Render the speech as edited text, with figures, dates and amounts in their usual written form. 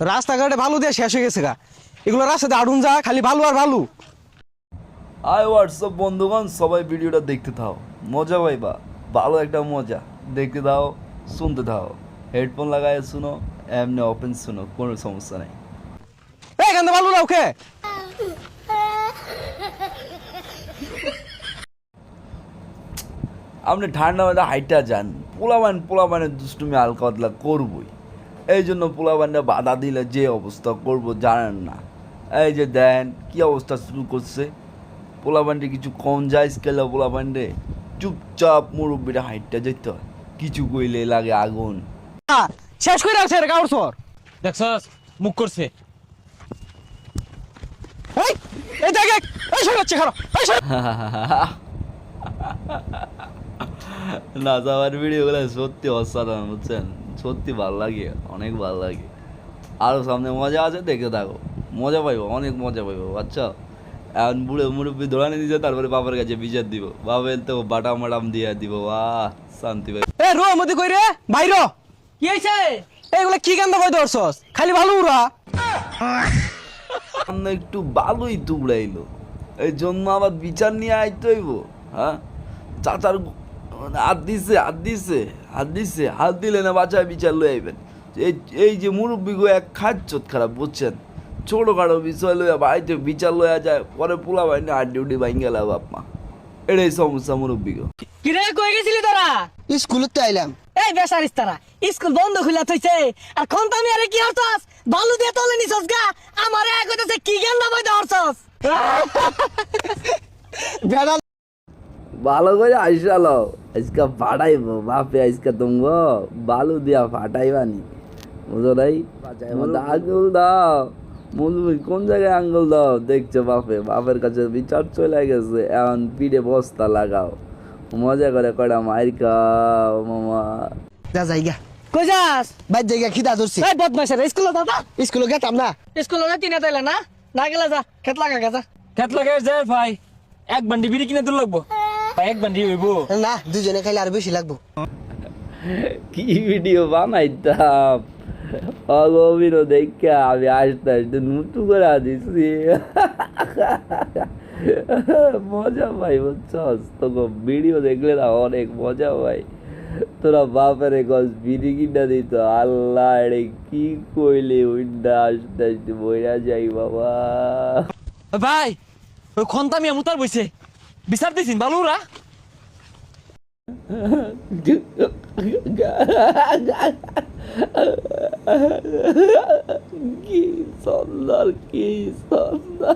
রাস্তাঘাটে ভালো দিয়ে শেষ হয়ে গেছে গা, এগুলো রাস্তাতে আড়ুন যা, খালি ভালো আর ভালো। আই হোয়াটসঅ্যাপ বন্ধুগণ, সবাই ভিডিওটা দেখতে থাও, মজা পাইবা, ভালো একটা মজা দেখতে দাও, শুনতে থাও, হেডফোন লাগায় শুনো, এমনি ওপেন শুনো, কোনো সমস্যা নেই। এখান থেকে ভালো না ওকে। আপনি ঠান্ডা মধ্যে হাইটা যান, পোলাবানের দুষ্টুমি হালকা পাতলা করবই, এই জন্য পোলাবানটা বাধা দিলে যে অবস্থা করব জানেন না। এই যে দেন কি অবস্থা শুরু করছে, পোলাবানটি কিছু কম যায় স্কেলে, পোলাবানরে চুপচাপ মুরব্বীরা হাইটটা যেতে হয়, কিছু কইলে লাগে আগুন। শেষ করে আছে রে কাউর সর। দেখছস মুখ করছে। এই দেখ, এই সর হচ্ছে খারাপ, এই সর। না যাওয়ার ভিডিওগুলো সত্যি অসাধারণ, বুঝছেন, সত্যি ভালো লাগে, অনেক ভালো লাগে। আরও সামনে মজা আছে, দেখে থাকো, মজা পাইবো, অনেক মজা পাইবো। আচ্ছা, এখন বুড়ো মুরব্বী দৌড়ানি দিছে, তারপরে বাবার কাছে বিচার দিব, বাবার তো বাটাম মাটাম দিয়ে দিব, বাহ শান্তি পাই। এ রো মধ্যে কই রে বাইর। কি হইছে? এইগুলা কি কান্দা কই ধরছস, খালি ভালো উড়া। সামনে একটু ভালোই দুবড়াইলো, এই জন্য আবার বিচার নিয়ে আইতে হইব। হ্যাঁ, চাচার হাত দিছে, হাত দিলে না বাচ্চায় বিচার লই আইবেন। এই যে মুরব্বী গো এক খাচ্ছত খারাপ, বুঝছেন, ছোটোখাটো বিষয় লইয়া বাড়িতে বিচার লইয়া যায়, পরে পোলা বাইনে আড্ডি উড্ডি বাইন গেল বাপ মা, এটাই সমস্যা মুরব্বী গো। কিরে কই গেছিলি তোরা? স্কুলতে আইলাম। এই বেসারিস তারা স্কুল বন্ধ খুলা থইছে, আর খন্তামি আরে কি হরছস? বালু দিয়ে তলে নিছস গা, আমারে এক কইতাছে কি গেন্দা বই ধরছস? বেড়া ভালো করে আইসালো, আজকে ফাটাইবো বাপে, আজকে তোমগো বালু দিয়া ফাটাইবানি, বুঝো নাই? আঙ্গুল দাও, মুলবি কোন জায়গায় আঙ্গুল দাও, দেখছো বাপে, বাপের কাছে বিচার চলে গেছে, এখন পিঠে বস্তা লাগাও, মজা করে কয়টা মাইর খাও মামা। যা যাইগা, কই যাস? বাইর জায়গা খিদা ধরছি। এই বদমাইশ রে, স্কুলে দাদা স্কুলে গেতাম না। স্কুলে না তিনে তাইলে না, না গেলে যা খেত লাগা গেছা, খেত লাগা যায় ভাই, এক বান্ডি বিড়ি কিনে দূর লাগবো ভাই, এক বান্ডি হইবো না, দুজনে খাইলে আর বেশি লাগবো। কি ভিডিও বানাইতাম, অগভীর দেখে আমি আস্তে আস্তে নুটু করে দিছি, মজা পাই, বুঝছস, তোকে ভিডিও দেখলে না অনেক মজা পাই। তোরা বাপের গছ বিড়ি কিনা দিত, আল্লাহ রে কি কইলে উইন্ডা আস্তে আস্তে বইরা যাই বাবা। ভাই ওই খন্তামি মুতার বইছে, বিচার দিছিন বালুরা। কি সুন্দর, কি সুন্দর।